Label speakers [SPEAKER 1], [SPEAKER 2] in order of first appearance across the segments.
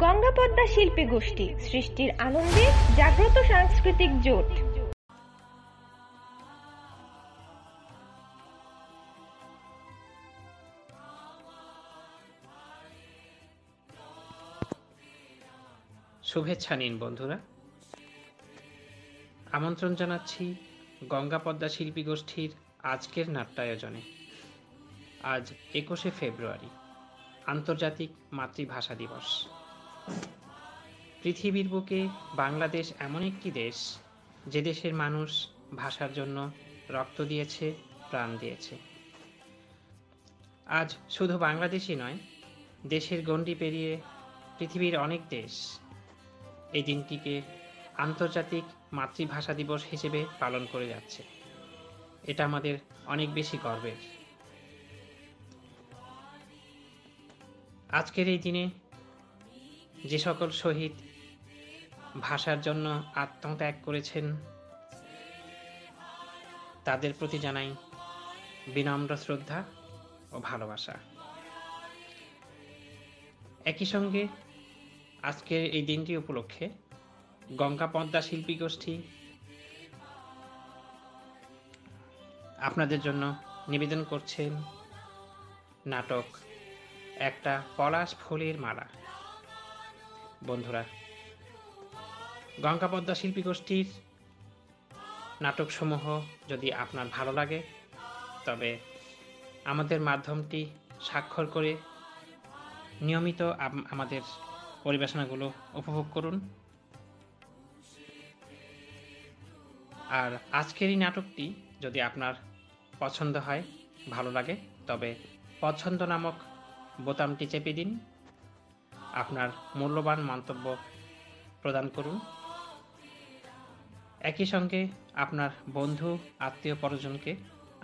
[SPEAKER 1] গঙ্গা পদ্মা শিল্পী গোষ্ঠী সৃষ্টির আনন্দে জাগ্রত সাংস্কৃতিক জোট।
[SPEAKER 2] শুভেচ্ছা নিন বন্ধুরা, আমন্ত্রণ জানাচ্ছি গঙ্গা পদ্মা শিল্পী গোষ্ঠীর আজকের নাট্যায়োজনে। আজ 21শে ফেব্রুয়ারি, আন্তর্জাতিক মাতৃভাষা দিবস। পৃথিবীর বুকে বাংলাদেশ এমন একটি দেশ, যে দেশের মানুষ ভাষার জন্য রক্ত দিয়েছে, প্রাণ দিয়েছে। আজ শুধু বাংলাদেশই নয়, দেশের গণ্ডি পেরিয়ে পৃথিবীর অনেক দেশ এই দিনটিকে আন্তর্জাতিক মাতৃভাষা দিবস হিসেবে পালন করে যাচ্ছে। এটা আমাদের অনেক বেশি গর্বের। আজকের এই দিনে যে সকল শহীদ ভাষার জন্য আত্মত্যাগ করেছেন, তাদের প্রতি জানাই বিনম্র শ্রদ্ধা ও ভালোবাসা। একই সঙ্গে আজকের এই দিনটি উপলক্ষে গঙ্গা পদ্মা শিল্পী গোষ্ঠী আপনাদের জন্য নিবেদন করছেন নাটক একটা পলাশ ফুলের মালা। বন্ধুরা, গঙ্গা পদ্মা শিল্পী গোষ্ঠীর নাটকসমূহ যদি আপনার ভালো লাগে, তবে আমাদের মাধ্যমটি স্বাক্ষর করে নিয়মিত আমাদের পরিবেশনাগুলো উপভোগ করুন। আর আজকের এই নাটকটি যদি আপনার পছন্দ হয়, ভালো লাগে, তবে পছন্দ নামক বোতামটি চেপে দিন, আপনার মূল্যবান মন্তব্য প্রদান করুন। একই সঙ্গে আপনার বন্ধু আত্মীয় পরিজনকে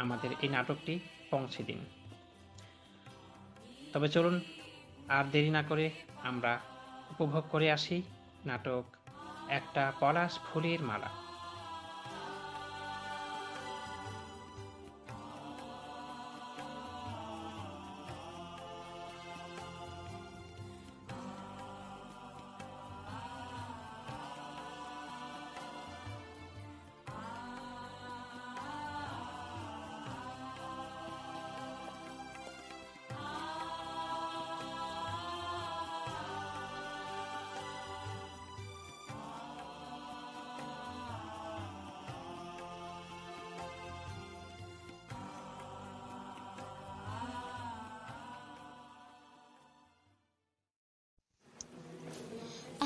[SPEAKER 2] আমাদের এই নাটকটি পৌঁছে দিন। তবে চলুন আর দেরি না করে আমরা উপভোগ করে আসি নাটক একটা পলাশ ফুলের মালা।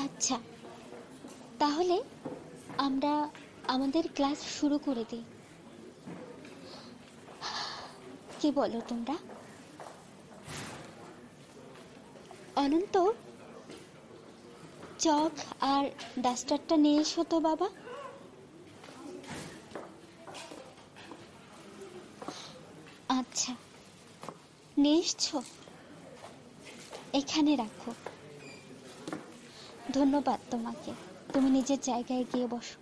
[SPEAKER 3] আচ্ছা, তাহলে আমরা আমাদের ক্লাস শুরু করে দিই। কি বলো তোমরা? অনন্ত, চক আর ডাস্টারটা নিয়ে এসো তো বাবা। আচ্ছা, নিয়ে এসছো? এখানে রাখো। ধন্যবাদ তোমাকে, তুমি নিজের জায়গায় গিয়ে বসো।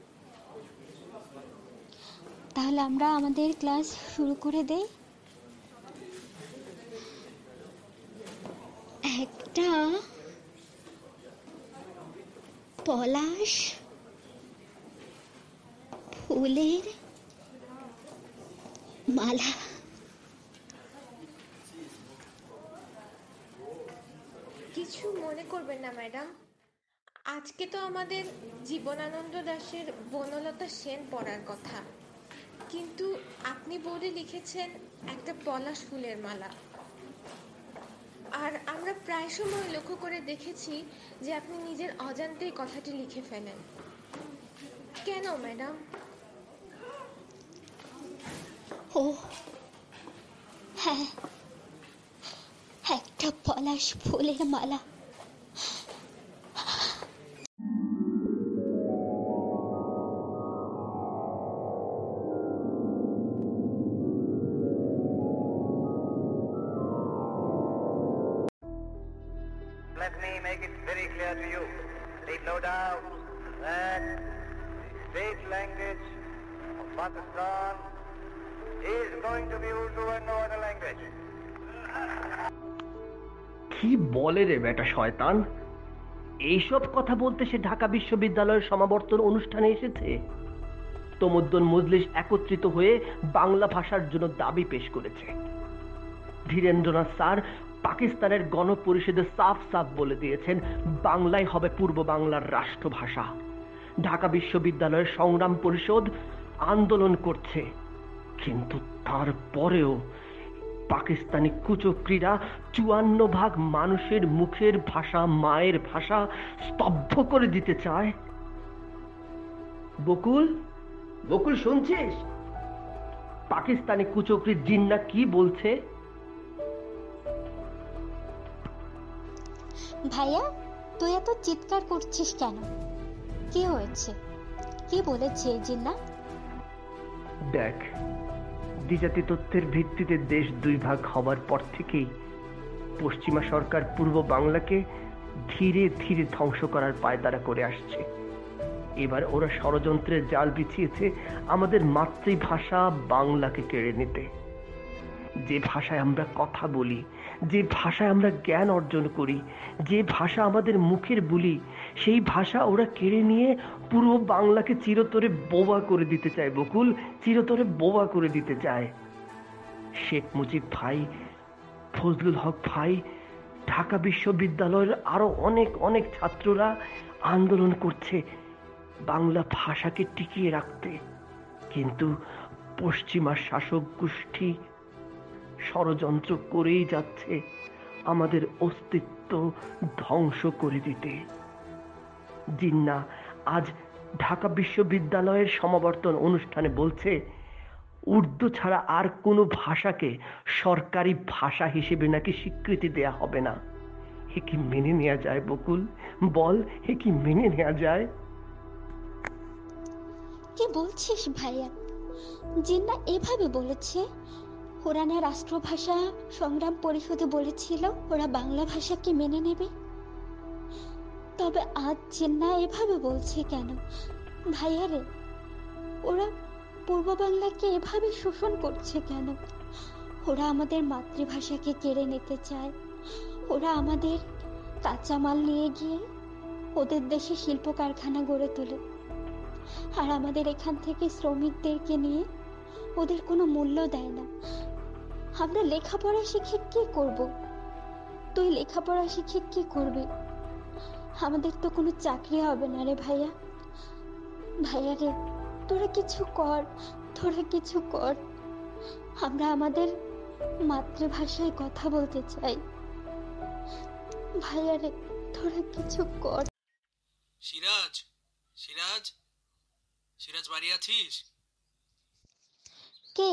[SPEAKER 3] তাহলে আমরা আমাদের ক্লাস শুরু করে দেই। একটা পলাশ ফুলের মালা।
[SPEAKER 1] কিছু মনে করবেন না ম্যাডাম, আজকে তো আমাদের জীবনানন্দ দাশের বনলতা সেন পড়ার কথা, কিন্তু আপনি বোর্ডে লিখেছেন একটা পলাশ ফুলের মালা। আর আমরা প্রায় সময় লক্ষ্য করে দেখেছি যে আপনি নিজের অজান্তেই কথাটি লিখে ফেলেন। কেন ম্যাডাম?
[SPEAKER 3] ও হ্যাঁ, একটা পলাশ ফুলের মালা।
[SPEAKER 4] Let me make it very clear to you. Leave no doubt that the state language of Pakistan is going to be Urdu and no other language.
[SPEAKER 5] কি বলে রে বেটা শয়তান? এইসব কথা বলতে সে ঢাকা বিশ্ববিদ্যালয়ের সমাবর্তন অনুষ্ঠানে এসেছে। তমুদ্দুন মজলিস একত্রিত হয়ে বাংলা ভাষার জন্য দাবি পেশ করেছে। ধীরেন্দ্রনাথ স্যার পাকিস্তানের গণপরিষদে সাফ সাফ বলে দিয়েছেন বাংলাই হবে পূর্ব বাংলার রাষ্ট্রভাষা। ঢাকা বিশ্ববিদ্যালয়ের সংগ্রাম পরিষদ আন্দোলন করছে, কিন্তু তারপরেও পাকিস্তানি কুচক্রীরা ৫৪% মানুষের মুখের ভাষা, মায়ের ভাষা স্তব্ধ করে দিতে চায়। বকুল, বকুল শুনছিস? পাকিস্তানি কুচক্রী জিন্না কি বলছে?
[SPEAKER 3] ভাইয়া, তুই এত চিৎকার করছিস কেন? কি হয়েছে? কি বলেছে জিন্না?
[SPEAKER 5] দেখ, দ্বিজাতি তথ্যের ভিত্তিতে দেশ দুই ভাগ হবার পর থেকেই পশ্চিমা সরকার পূর্ব বাংলাকে ধীরে ধীরে ধ্বংস করার পায়তারা করে আসছে। এবার ওরা ষড়যন্ত্রের জাল বিছিয়েছে আমাদের মাতৃভাষা বাংলাকে কেড়ে নিতে। যে ভাষায় আমরা কথা বলি, যে ভাষায় আমরা জ্ঞান অর্জন করি, যে ভাষা আমাদের মুখের বুলি, সেই ভাষা ওরা কেড়ে নিয়ে পুরো বাংলাকে চিরতরে বোবা করে দিতে চায়। বকুল, চিরতরে বোবা করে দিতে চায়। শেখ মুজিব ভাই, ফজলুল হক ভাই, ঢাকা বিশ্ববিদ্যালয়ের আরো অনেক অনেক ছাত্ররা আন্দোলন করছে বাংলা ভাষাকে টিকিয়ে রাখতে, কিন্তু পশ্চিমা শাসক গোষ্ঠী ষড়যন্ত্র করেই যাচ্ছে আমাদের অস্তিত্ব ধ্বংস করে দিতে। জিন্না আজ ঢাকা বিশ্ববিদ্যালয়ের সমাবর্তন অনুষ্ঠানে বলছে উর্দু ছাড়া আর কোনো ভাষাকে সরকারি ভাষা হিসেবে নাকি স্বীকৃতি দেয়া হবে না। এ কি মেনে নেওয়া যায় বকুল? বল, এ কি মেনে নেওয়া যায়?
[SPEAKER 3] কি বলছিস ভাইয়া? জিন্না এভাবে বলেছে? ওরা না রাষ্ট্রভাষা সংগ্রাম পরিষদে বলেছিল ওরা বাংলা ভাষাকে মেনে নেবে? তবে আজ জিন্না এভাবে বলছে কেন? ভাইয়া রে, ওরা পূর্ব বাংলাকে এভাবে শোষণ করছে কেন? ওরা আমাদের মাতৃভাষাকে কেড়ে নিতে চায়। ওরা আমাদের কাঁচামাল নিয়ে গিয়ে ওদের দেশে শিল্প কারখানা গড়ে তোলে, আর আমাদের এখান থেকে শ্রমিকদেরকে নিয়ে ওদের কোনো মূল্য দেয় না। আমরা লেখাপড়া শিখে কি করব? তুই লেখাপড়া শিখে কি করবি? আমাদের তো কোনো চাকরি হবে না রে ভাইয়া। ভাইয়া রে, তোরা কিছু কর, তোরা কিছু কর। আমরা আমাদের মাতৃভাষায় কথা বলতে চাই। ভাইয়া রে, তোরা কিছু কর।
[SPEAKER 6] সিরাজ, সিরাজ, সিরাজ বাড়ি আছিস?
[SPEAKER 3] কে?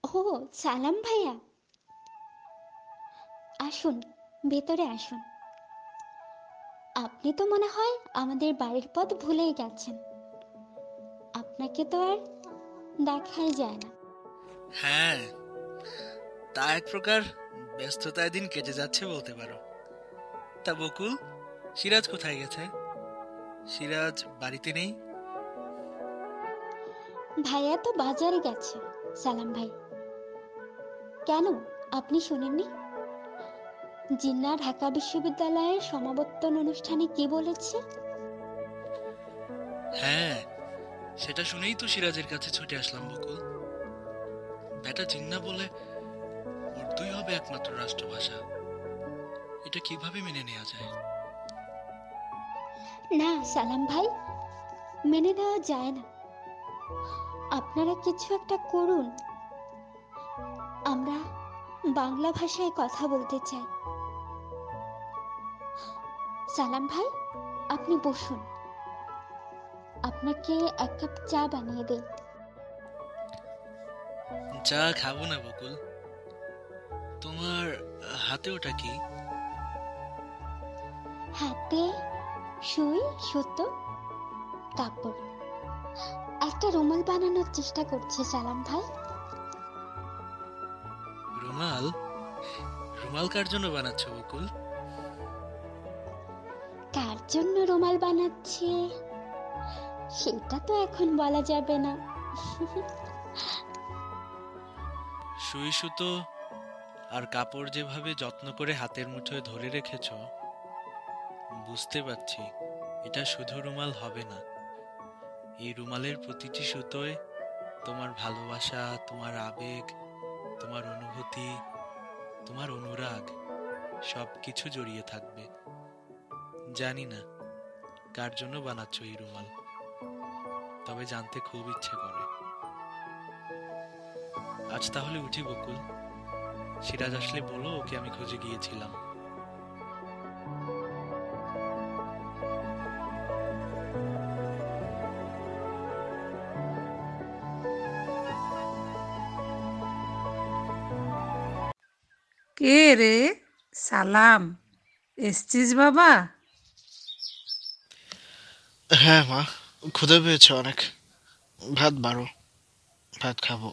[SPEAKER 3] ও, সালাম ভাইয়া। আসুন, ভেতরে আসুন। আপনি তো মনে হয় আমাদের বাড়ির পথ ভুলেই গেছেন। আপনাকে তো আর দেখাই যায় না।
[SPEAKER 6] হ্যাঁ, তা এক প্রকার ব্যস্ততায় দিন কেটে যাচ্ছে বলতে পারো। তা বকুল, সিরাজ কোথায় গেছে? সিরাজ বাড়িতে নেই?
[SPEAKER 3] ভাইয়া তো বাজারে গেছে সালাম ভাই। কেন, আপনি শুনেননি? জিন্না ঢাকা বিশ্ববিদ্যালয়ের সমাবর্তন অনুষ্ঠানে কি বলেছে?
[SPEAKER 6] হ্যাঁ, সেটা শুনেই তো সিরাজের কাছে ছুটে আসলাম বকুল। বেটা জিন্না বলে উর্দুই হবে একমাত্র রাষ্ট্রভাষা। এটা কিভাবে মেনে নেওয়া যায়?
[SPEAKER 3] না সালাম ভাই, মেনে নেওয়া যায় না। আপনারা কিছু একটা করুন। আমরা বাংলা ভাষায় কথা বলতে চাই। সালাম ভাই, আপনি বসুন, আপনাকে এক কাপ চা বানিয়ে দেই।
[SPEAKER 6] চা খাবো না বকুল। তোমার হাতে ওটা কি?
[SPEAKER 3] হাতে সুই, সুতো, কাপড়। একটা রুমাল বানানোর চেষ্টা করছে সালাম ভাই।
[SPEAKER 6] রুমাল? রুমাল কার জন্য বানাচ্ছ বকুল?
[SPEAKER 3] কার জন্য রুমাল বানাচ্ছে সেটা তো এখন বলা যাবে না।
[SPEAKER 6] সুই সুতো আর কাপড় যেভাবে যত্ন করে হাতের মুঠোয় ধরে রেখেছ, বুঝতে পারছি, এটা শুধু রুমাল হবে না। এই রুমালের প্রতিটি সুতোয় তোমার ভালোবাসা, তোমার আবেগ, তোমার অনুভূতি, তোমার অনুরাগ সবকিছু জড়িয়ে থাকবে। জানি না কার জন্য বানাচ্ছ এই রুমাল, তবে জানতে খুব ইচ্ছে করে। আজ তাহলে উঠি বকুল, সিরাজ আসলে বলো ওকে আমি খুঁজে গিয়েছিলাম।
[SPEAKER 7] কে রে? সালাম, এসছিস বাবা?
[SPEAKER 8] হ্যাঁ মা, ক্ষুধা পেয়েছে অনেক। ভাত বাড়ো, ভাত খাবো।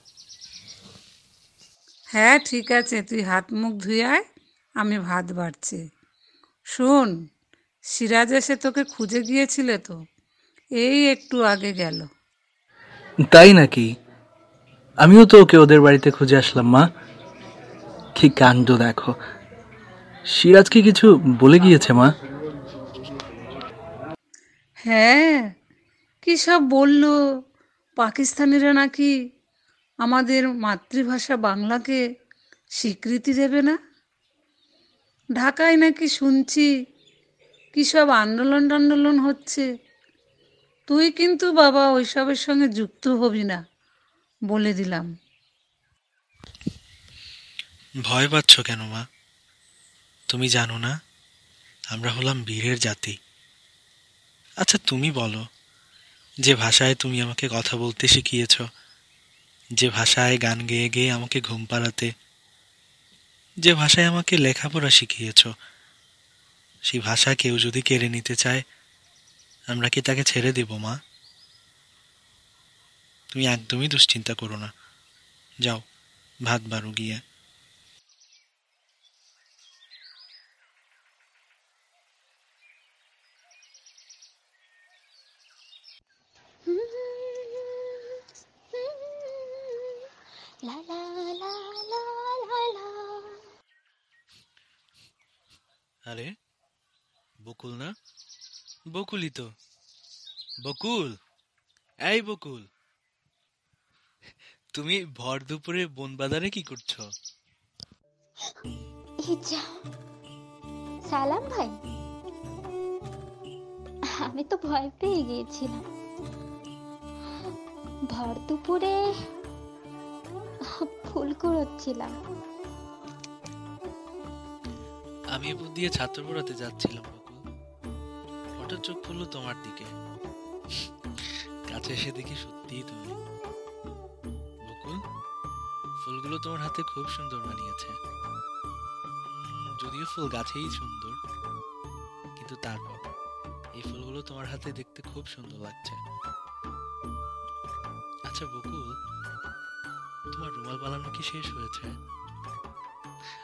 [SPEAKER 7] হ্যাঁ ঠিক আছে, তুই হাত মুখ ধুয়ে আয়, আমি ভাত বাড়ছি। শোন, সিরাজ এসে তোকে খুঁজে গিয়েছিলে তো, এই একটু আগে গেল।
[SPEAKER 9] তাই নাকি? আমিও তো ওকে ওদের বাড়িতে খুঁজে আসলাম মা। কি কাণ্ড দেখো, সিরাজ কি কিছু বলে গিয়েছে মা?
[SPEAKER 7] হ্যাঁ, কি সব বললো, পাকিস্তানিরা নাকি আমাদের মাতৃভাষা বাংলাকে স্বীকৃতি দেবে না। ঢাকায় নাকি শুনছি কি সব আন্দোলন টান্দোলন হচ্ছে। তুই কিন্তু বাবা ওইসবের সঙ্গে যুক্ত হবি না, বলে দিলাম।
[SPEAKER 6] ভয় পাচ্ছ কেন মা? তুমি জানো না আমরা হলাম বীরের জাতি। আচ্ছা তুমি বলো, যে ভাষায় তুমি আমাকে কথা বলতে শিখিয়েছ, যে ভাষায় গান গেয়ে গেয়ে আমাকে ঘুম পাড়াতে, যে ভাষায় আমাকে লেখাপড়া শিখিয়েছ, সেই ভাষা কেউ যদি কেড়ে নিতে চায়, আমরা কি তাকে ছেড়ে দেব মা? তুমি একদমই দুশ্চিন্তা করো না, যাও ভাত বাড়ো গিয়ে।
[SPEAKER 3] লা লা লা লা লা লা।
[SPEAKER 6] আরে বকুল না? বকুলই তো। বকুল, এই বকুল, তুমি ভর দুপুরে বন বাজারে কি করছো?
[SPEAKER 3] এই যা, সালাম ভাই, আমি তো ভয় পেয়ে গিয়েছিলাম। ভর দুপুরে ফুল কুড়োচ্ছিলাম।
[SPEAKER 6] আমি এ দিয়ে ছাত্র পড়াতে যাচ্ছিলাম বকুল, হঠাৎ চোখ পড়লো তোমার দিকে। কাছে এসে দেখি সত্যিই তুমি। বকুল, ফুলগুলো তোমার হাতে খুব সুন্দর মানিয়েছে। যদিও ফুল গাছেই সুন্দর, কিন্তু তারপর এই ফুলগুলো তোমার হাতে দেখতে খুব সুন্দর লাগছে। আচ্ছা বকুল, তোমার রুমাল বানানো কি শেষ হয়েছে?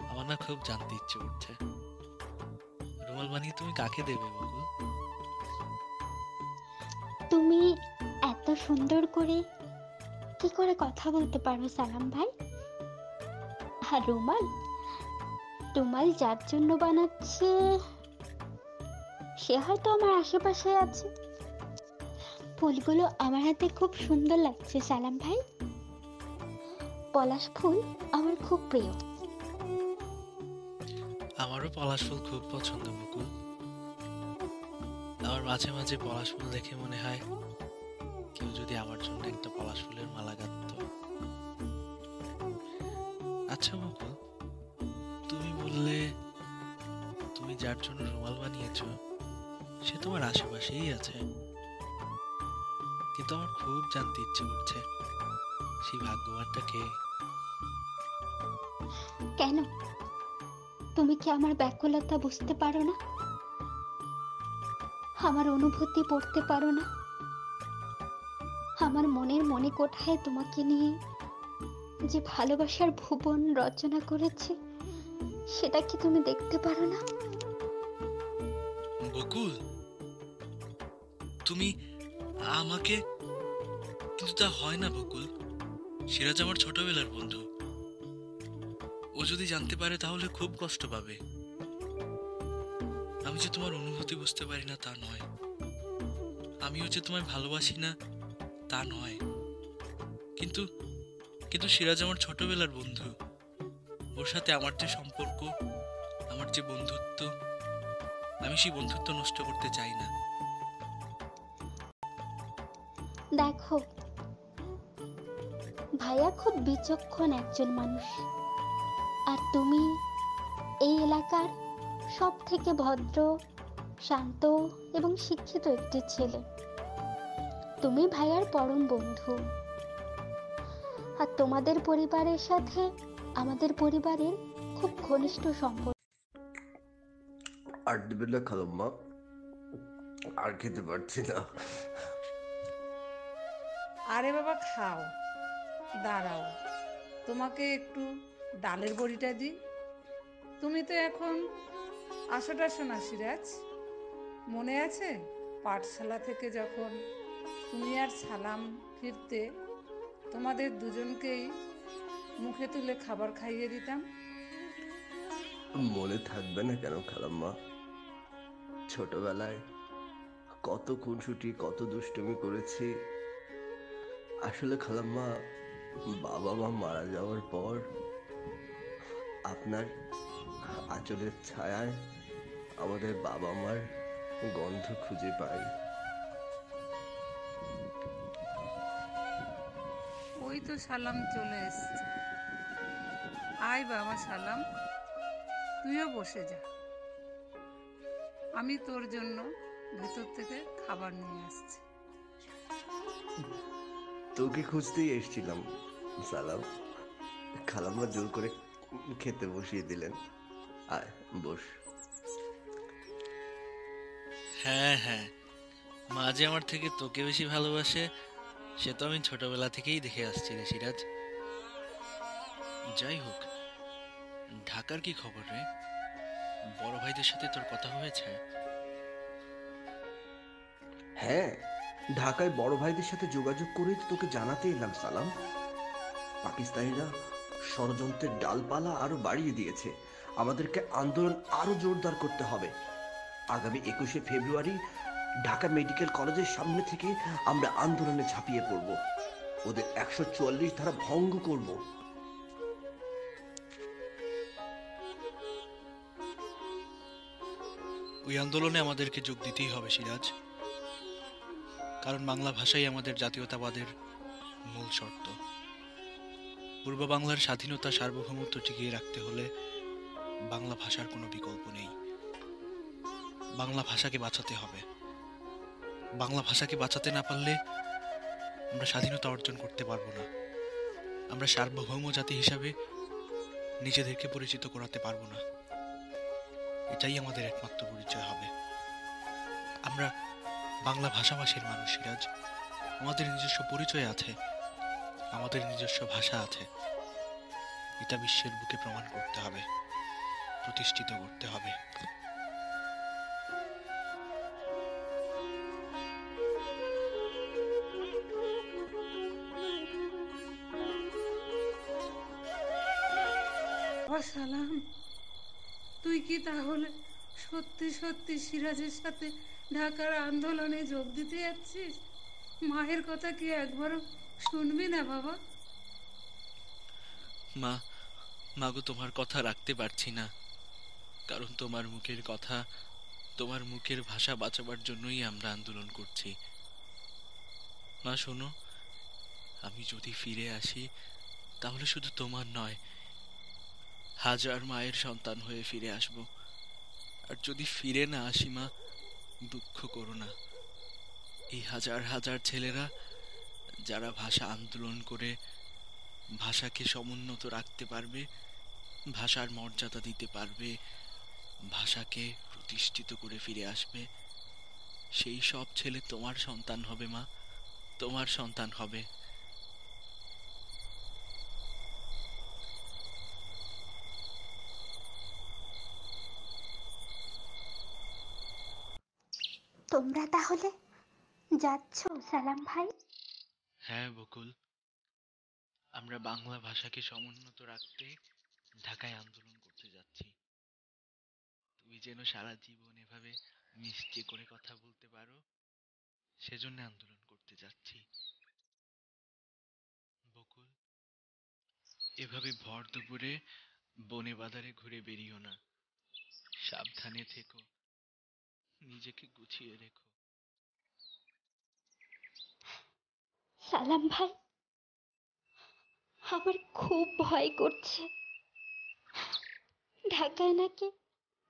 [SPEAKER 6] আমার না খুব জানতে ইচ্ছে করছে, রুমাল বানিয়ে তুমি কাকে দেবে বকুল?
[SPEAKER 3] তুমি এত সুন্দর করে কি করে কথা বলতে পারো সালাম ভাই? আর রুমাল, রুমাল যার জন্য বানাচ্ছে সে হয়তো আমার আশেপাশে আছে। ফুলগুলো আমার হাতে খুব সুন্দর লাগছে সালাম ভাই। পলাশ ফুল আমার খুব প্রিয়।
[SPEAKER 6] আমারও পলাশ ফুল খুব পছন্দ বকুল। আমার মাঝে মাঝে পলাশ ফুল দেখে মনে হয় কেউ যদি আমার জন্য একটা পলাশ ফুলের মালা গাঁথত। আচ্ছা বকুল, তুমি বললে তুমি যার জন্য রুমাল বানিয়েছো সে তোমার আশেপাশেই আছে, কিন্তু আমার খুব জানতে ইচ্ছে করছে সেই ভাগ্যবানটা কে।
[SPEAKER 3] কেন, তুমি কি আমার ব্যাকুলতা বুঝতে পারো না? আমার অনুভূতি পড়তে পারো না? আমার মনের মনে কোঠায় তোমাকে নিয়ে যে ভালোবাসার ভুবন রচনা করেছে সেটা কি তুমি দেখতে পারো না?
[SPEAKER 6] বকুল, তুমি আমাকে, কিন্তু তা হয় না বকুল। সিরাজ আমার ছোটবেলার বন্ধু, ও যদি জানতে পারে তাহলে খুব কষ্ট পাবে। আমি যে তোমার অনুভূতি বুঝতে পারি না তা নয়, আমিও যে তোমায় ভালোবাসি না তা নয়, কিন্তু কিন্তু সিরাজ আমার ছোটবেলার বন্ধু। ওর সাথে আমার যে সম্পর্ক, আমার যে বন্ধুত্ব, আমি সেই বন্ধুত্ব নষ্ট করতে চাই না।
[SPEAKER 3] দেখো, ভাইয়া খুব বিচক্ষণ একজন মানুষ, আর তুমি এই এলাকার সব থেকে ভদ্র, শান্ত এবং শিক্ষিত একটি ছেলে। তুমি ভাইয়ার পরম বন্ধু, আর তোমাদের পরিবারের সাথে আমাদের পরিবারের খুব ঘনিষ্ঠ সম্পর্ক।
[SPEAKER 10] আর দেবেন না খালাম্মা, আর খেতে পারছি না।
[SPEAKER 7] আরে বাবা খাও, দাঁড়াও, তোমাকে একটু ডালের বড়িটা দিই। তুমি তো এখন আসো না সিরাজ, মনে আছে পাঠশালা থেকে যখন তুমি আর সালাম ফিরতে তোমাদের দুজনকেই মুখে তুলে খাবার খাইয়ে দিতাম?
[SPEAKER 10] মনে থাকবে না কেন খালাম্মা? ছোটবেলায় কত খুনসুটি, কত দুষ্টুমি করেছি। আসলে খালাম্মা, বাবা মা মারা যাওয়ার পর আপনার আঁচলের ছায়ায় আমাদের বাবা মার গন্ধ খুঁজে পাই।
[SPEAKER 7] ওই তো সালাম চলে এসছে। আয় বাবা সালাম, তুইও বসে যা, আমি তোর জন্য ভেতর থেকে খাবার নিয়ে আসছি।
[SPEAKER 10] তোকে খুঁজতেই এসেছিলাম সালাম। খালাম্মা জোর করে খেতে বসিয়ে দিলেন। আয় বস।
[SPEAKER 6] হ্যাঁ হ্যাঁ, মা যে আমার থেকে তোকে বেশি ভালোবাসে সে তো আমি ছোটবেলা থেকেই দেখে আসছি রে সিরাজ। যাই হোক, ঢাকার কি খবর রে? বড় ভাইদের সাথে তোর কথা হয়েছে?
[SPEAKER 10] হ্যাঁ, ঢাকায় বড় ভাইদের সাথে যোগাযোগ করেই তো তোকে জানাতে এলাম সালাম। পাকিস্তানিরা ষড়যন্ত্রের ডালপালা আরো বাড়িয়ে দিয়েছে। আমাদেরকে আন্দোলন আরো জোরদার করতে হবে। আগামী 21শে ফেব্রুয়ারি ঢাকা মেডিকেল কলেজের সামনে থেকে আমরা আন্দোলনে ঝাঁপিয়ে পড়ব। ওদের 144 ধারা ভঙ্গ করব।
[SPEAKER 6] ওই আন্দোলনে আমাদেরকে যোগ দিতেই হবে সিরাজ, কারণ বাংলা ভাষাই আমাদের জাতীয়তাবাদের মূল শর্ত। পূর্ব বাংলার স্বাধীনতা, সার্বভৌমত্ব টিকিয়ে রাখতে হলে বাংলা ভাষার কোনো বিকল্প নেই। বাংলা ভাষাকে বাঁচাতে হবে। বাংলা ভাষাকে বাঁচাতে না পারলে আমরা স্বাধীনতা অর্জন করতে পারবো না। আমরা সার্বভৌম জাতি হিসাবে নিজেদেরকে পরিচিত করাতে পারবো না। এটাই আমাদের একমাত্র পরিচয় হবে। আমরা বাংলা ভাষাভাষীর মানুষ সিরাজ। আমাদের নিজস্ব পরিচয় আছে, আমাদের নিজস্ব ভাষা আছে। এটা বিশ্বের বুকে প্রমাণ করতে হবে, প্রতিষ্ঠিত করতে হবে।
[SPEAKER 7] সালাম, তুই কি তাহলে সত্যি সত্যি সিরাজের সাথে ঢাকার আন্দোলনে যোগ দিতে যাচ্ছিস? মায়ের কথা কি একবারও শুনবি না বাবা?
[SPEAKER 6] মা, মাগো তোমার কথা রাখতে পারছি না, কারণ তোমার মুখের কথা, তোমার মুখের ভাষা বাঁচাবার জন্যই আমরা আন্দোলন করছি। মা শোনো, আমি যদি ফিরে আসি তাহলে শুধু তোমার নয়, হাজার মায়ের সন্তান হয়ে ফিরে আসব। আর যদি ফিরে না আসি মা, দুঃখ করো না। এই হাজার হাজার ছেলেরা যারা ভাষা আন্দোলন করে ভাষাকে সমুন্নত রাখতে পারবে, ভাষার মর্যাদা দিতে পারবে, ভাষাকে প্রতিষ্ঠিত করে ফিরে আসবে, সেই সব ছেলে তোমার সন্তান হবে মা, তোমার সন্তান হবে।
[SPEAKER 3] তোমরা তাহলে যাচ্ছ সালাম ভাই?
[SPEAKER 6] হ্যাঁ বকুল, আমরা বাংলা ভাষাকে সমুন্নত রাখতে ঢাকায় আন্দোলন করতে যাচ্ছি। তুই তুমি যেন সারা জীবন এভাবে মিষ্টি করে কথা বলতে পারো, সেজন্য আন্দোলন করতে যাচ্ছি। বকুল, এভাবে ভর দুপুরে বনে বাজারে ঘুরে বেরিও না। সাবধানে থেকো, নিজেকে গুছিয়ে রেখো।
[SPEAKER 3] সালাম ভাই, আমার খুব ভয় করছে। ঢাকায় নাকি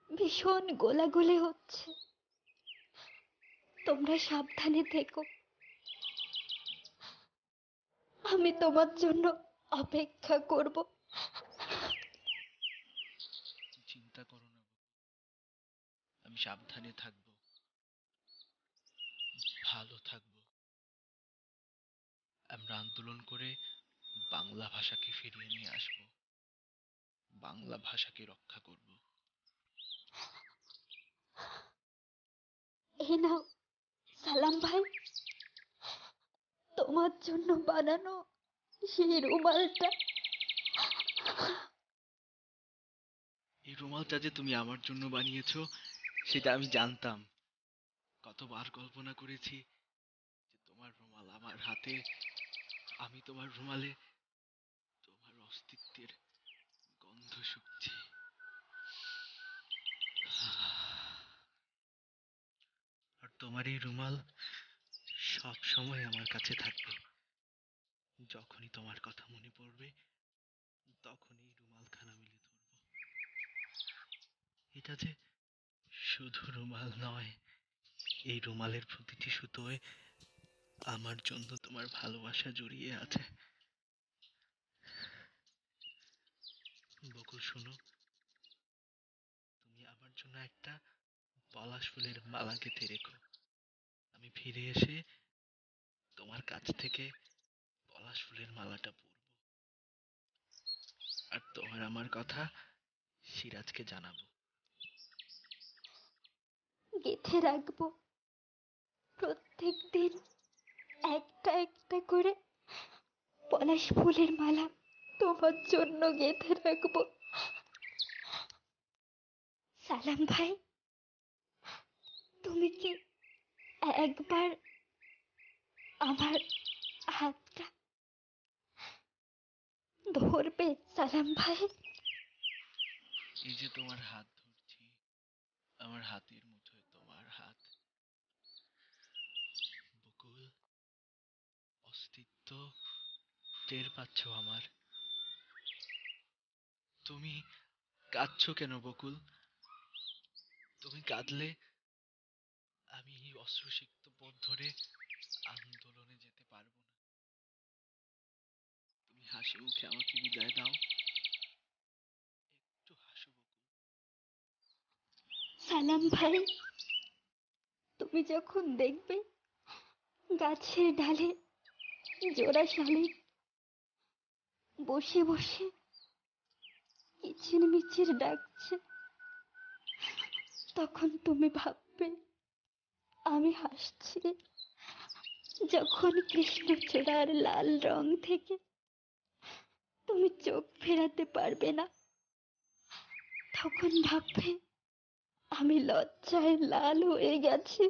[SPEAKER 3] ভীষণ গোলাগুলি হচ্ছে। তোমরা সাবধানে থেকো। আমি তোমার জন্য অপেক্ষা করব।
[SPEAKER 6] চিন্তা করো না বকুল, আমি সাবধানে থাকবো, ভালো থাকবো। আমরা আন্দোলন করে বাংলা ভাষাকে ফিরিয়ে নিয়ে আসব, বাংলা ভাষাকে রক্ষা করব।
[SPEAKER 3] এই নাও সালাম ভাই, তোমার জন্য বানানো সেই রুমালটা।
[SPEAKER 6] এই রুমালটা যে তুমি আমার জন্য বানিয়েছো সেটা আমি জানতাম। কতবার কল্পনা করেছি যে তোমার রুমাল আমার হাতে, আমি তোমার রুমালে তোমার অস্তিত্বের গন্ধ শুকছি। আর তোমার এই রুমাল সব সময় আমার কাছে থাকবে। যখনই তোমার কথা মনে পড়বে তখনই রুমালখানা মেলে ধরবো। এটা যে শুধু রুমাল নয়, এই রুমালের প্রতিটি সুতোয় আমার জন্য তোমার ভালোবাসা জড়িয়ে আছে। বকুল শোনো, তুমি আমার জন্য একটা পলাশ ফুলের মালা গেঁথে রেখো। আমি ফিরে এসে তোমার কাছ থেকে পলাশ ফুলের মালাটা পরবো, আর তোমার আমার কথা সিরাজকে জানাবো।
[SPEAKER 3] গেঁথে রাখবো প্রত্যেক দিন একটা একটা করে পলাশ ফুলের মালা তোমার জন্য গেঁথে রাখবো। সালাম ভাই, তুমি কি একবার আমার হাতটা ধরবে সালাম ভাই?
[SPEAKER 6] এই যে তোমার হাত ধরছি, আমার হাতের মুঠোয় তোমার হাত। বকুল, অস্তিত্ব টের পাচ্ছ আমার? তুমি কাঁদছো কেন বকুল? তুমি কাঁদলে আমি এই অশ্রুসিক্ত পথ ধরে আন্দোলনে যেতে পারবো না। তুমি হাসি মুখে আমাকে বিদায় দাও, একটু হাসো বকুল।
[SPEAKER 3] সালাম ভাই, তুমি যখন দেখবে গাছের ডালে জোড়া শালিক বসে বসে কিচিরমিচির ডাকছে, তখন তুমি ভাববে আমি হাসছি। যখন কৃষ্ণচূড়ার লাল রং থেকে তুমি চোখ ফেরাতে পারবে না, তখন ভাববে আমি লজ্জায় লাল হয়ে গেছি।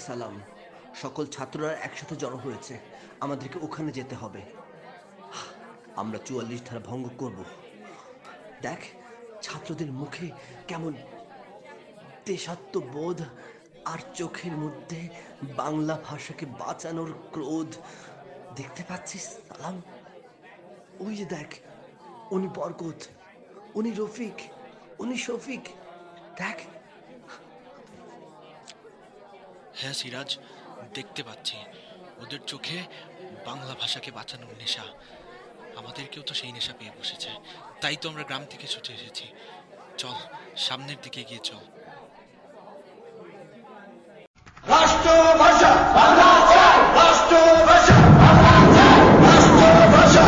[SPEAKER 10] সালাম, সকল ছাত্ররা একসাথে জড়ো হয়েছে, আমাদেরকে ওখানে যেতে হবে। আমরা 44 ধারা ভঙ্গ করব। দেখ ছাত্রদের মুখে কেমন দেশাত্মবোধ আর চোখের মধ্যে বাংলা ভাষাকে বাঁচানোর ক্রোধ দেখতে পাচ্ছিস সালাম? ওই যে দেখ, উনি বরকত, উনি রফিক, উনি শফিক, দেখ।
[SPEAKER 6] হ্যাঁ সিরাজ, দেখতে পাচ্ছি ওদের চোখে বাংলা ভাষাকে বাঁচানোর নেশা। আমাদেরকেও তো সেই নেশা পেয়ে বসেছে, তাই তো আমরা গ্রাম থেকে ছুটে এসেছি। চল সামনের দিকে গিয়ে চল।
[SPEAKER 4] রাষ্ট্রভাষা বাংলা চাই, রাষ্ট্রভাষা বাংলা চাই, রাষ্ট্রভাষা।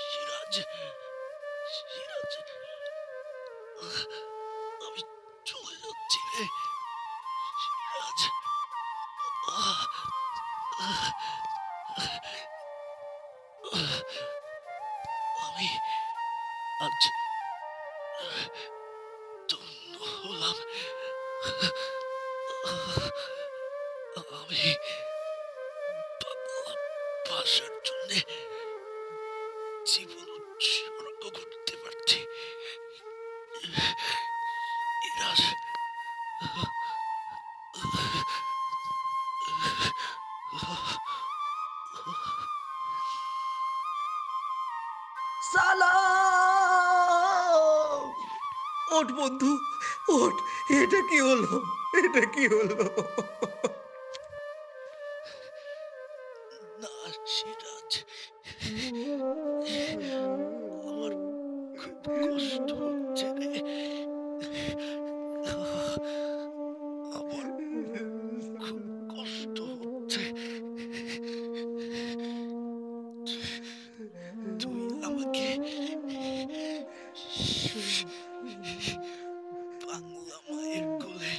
[SPEAKER 6] সিরাজ, সিরাজ, আমি চলে যাচ্ছি রে সিরাজ। আমি আজ ধন্য হলাম। আমি বাংলা ভাষার জন্য জীবন উৎসর্গ করতে পারছি। ইরাজ,
[SPEAKER 10] সালাম! ওঠ বন্ধু, ওঠ। এটা কি হলো, এটা কি হলো?
[SPEAKER 6] না সিরাজ, আমার খুব কষ্ট হচ্ছে রে। আমার খুব কষ্ট হচ্ছে। তুই আমাকে বাংলা মায়ের কোলে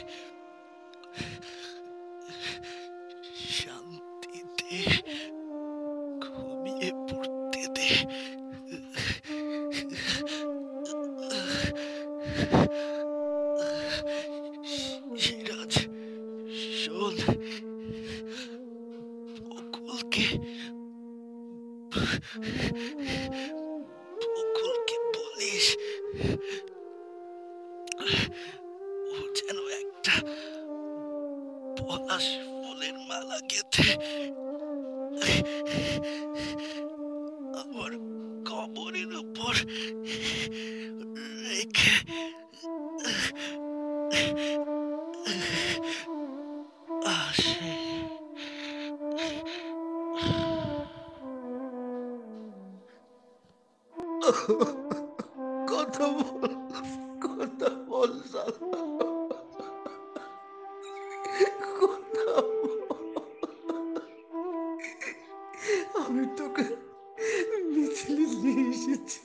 [SPEAKER 6] শান্তিতে ঘুমিয়ে পড়তে দে। সিরাজ শোন, বকুলকে বলিস ও যেন একটা পলাশ ফুলের মালা গেঁথে আমার কবরের উপর রেখে আসে।
[SPEAKER 10] কথা বল, কথা বল সালাম, কথা বল। আমি তোকে মিছিলে নিয়ে এসেছি,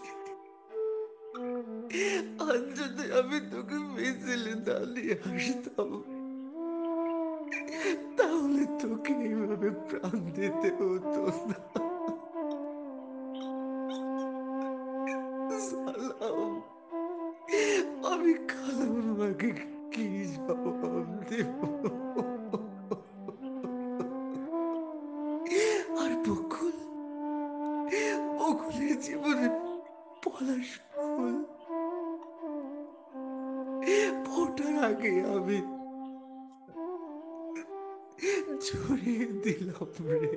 [SPEAKER 10] আজ যদি আমি তোকে মিছিলে না নিয়ে আসতাম তাহলে তোকে এইভাবে প্রাণ দিতে হতো না সালাম। আমি খালাম্মাকে কি জবাব দেব? আর বকুল, বকুলের জীবনে পলাশ ফুল ফোটার আগে আমি ছড়িয়ে দিলাম রে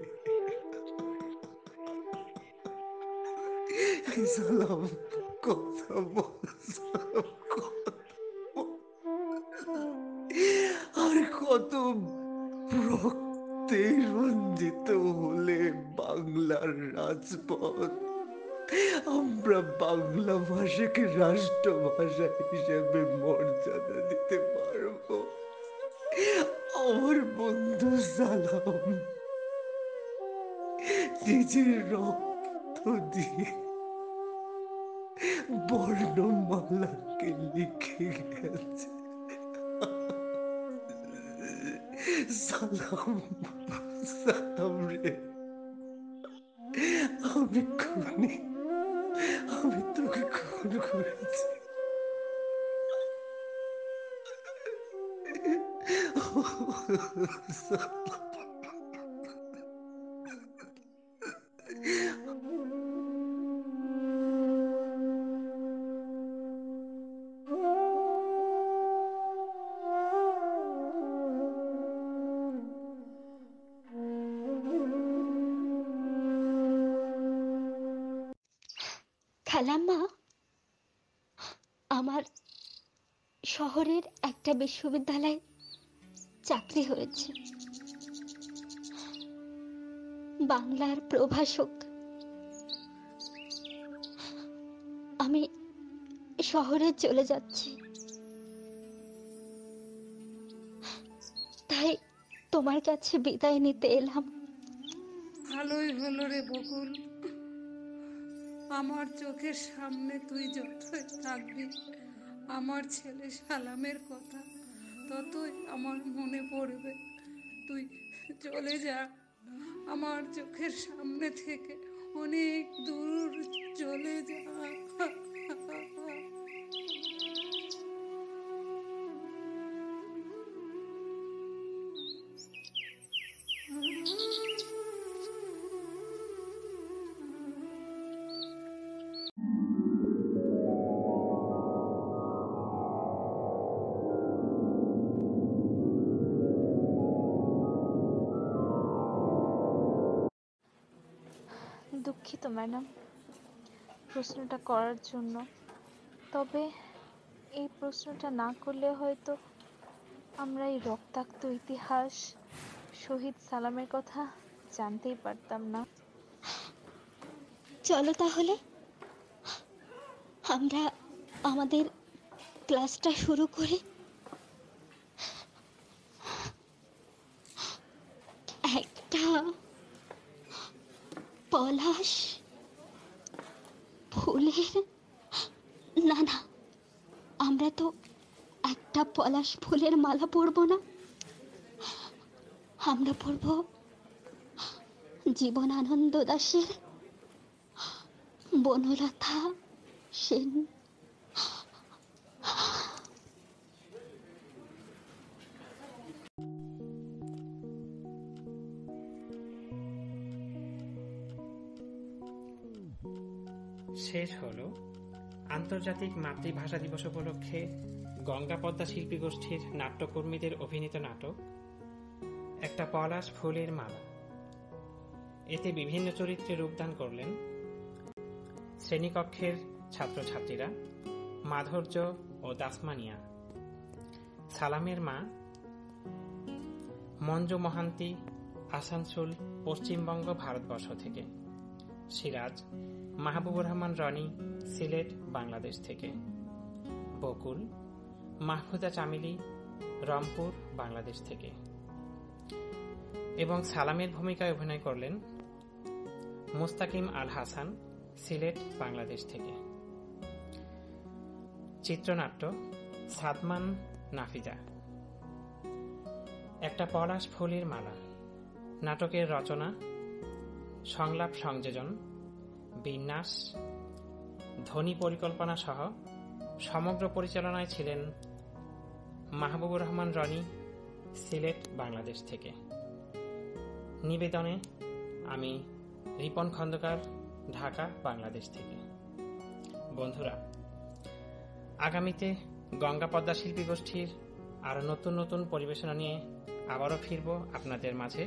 [SPEAKER 10] সালাম। কথা বল সালাম, কথা বল। আর কত রক্তে রঞ্জিত হলে বাংলার রাজপথ। আমরা বাংলা ভাষাকে রাষ্ট্রভাষা হিসেবে মর্যাদা দিতে পারবো। আমার বন্ধু সালাম নিজের রক্ত দিয়ে বর্ণমালাকে লিখে গেছে। সালাম, সালাম রে, আমি খুনি, আমি তোকে খুন করেছি।
[SPEAKER 3] খালাম্মা, আমার শহরের একটা বিশ্ববিদ্যালয়ে চাকরি হয়েছে, বাংলার প্রভাষক। আমি শহরে চলে যাচ্ছি, তাই তোমার কাছে বিদায় নিতে এলাম।
[SPEAKER 7] ভালোই হলো রে বকুল, আমার চোখের সামনে তুই যতই থাকবি আমার ছেলে সালামের কথা ততই আমার মনে পড়বে। তুই চলে যা, আমার চোখের সামনে থেকে অনেক দূর চলে যা।
[SPEAKER 11] দুঃখিত ম্যাডাম প্রশ্নটা করার জন্য, তবে এই প্রশ্নটা না করলে হয়তো আমরা এই রক্তাক্ত ইতিহাস শহীদ সালামের কথা জানতেই পারতাম না।
[SPEAKER 3] চলো তাহলে আমরা আমাদের ক্লাসটা শুরু করি। একটা পলাশ ফুলের, না না, আমরা তো একটা পলাশ ফুলের মালা পরবো না, আমরা পরবো জীবনানন্দ দাশের বনলতা সেন।
[SPEAKER 2] শেষ হলো আন্তর্জাতিক মাতৃভাষা দিবস উপলক্ষে গঙ্গা পদ্মা শিল্পী গোষ্ঠীর নাট্যকর্মীদের অভিনীত নাটক একটা পলাশ ফুলের মালা। এতে বিভিন্ন চরিত্রে রূপদান করলেন শ্রেণীকক্ষের ছাত্রছাত্রীরা মাধুর্য ও দাসমানিয়া। সালামের মা মঞ্জু মহান্তি, আসানসোল, পশ্চিমবঙ্গ, ভারতবর্ষ থেকে। সিরাজ মাহবুবুর রহমান রনি, সিলেট, বাংলাদেশ থেকে। বকুল মাহফুজা চামিলি, রংপুর, বাংলাদেশ থেকে। এবং সালামের ভূমিকায় অভিনয় করলেন মুস্তাকিম আল হাসান, সিলেট, বাংলাদেশ থেকে। চিত্রনাট্য সাদমান নাফিজা। একটা পলাশ ফুলের মালা নাটকের রচনা, সংলাপ সংযোজন, বিন্যাস, ধ্বনি পরিকল্পনা সহ সমগ্র পরিচালনায় ছিলেন মাহবুবুর রহমান রনি, সিলেট, বাংলাদেশ থেকে। নিবেদনে আমি রিপন খন্দকার, ঢাকা, বাংলাদেশ থেকে। বন্ধুরা, আগামীতে গঙ্গা পদ্মা শিল্পী গোষ্ঠীর আরো নতুন নতুন পরিবেশনা নিয়ে আবারও ফিরব আপনাদের মাঝে।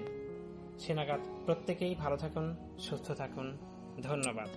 [SPEAKER 2] সে নাগাদ প্রত্যেকেই ভালো থাকুন, সুস্থ থাকুন। ধন্যবাদ।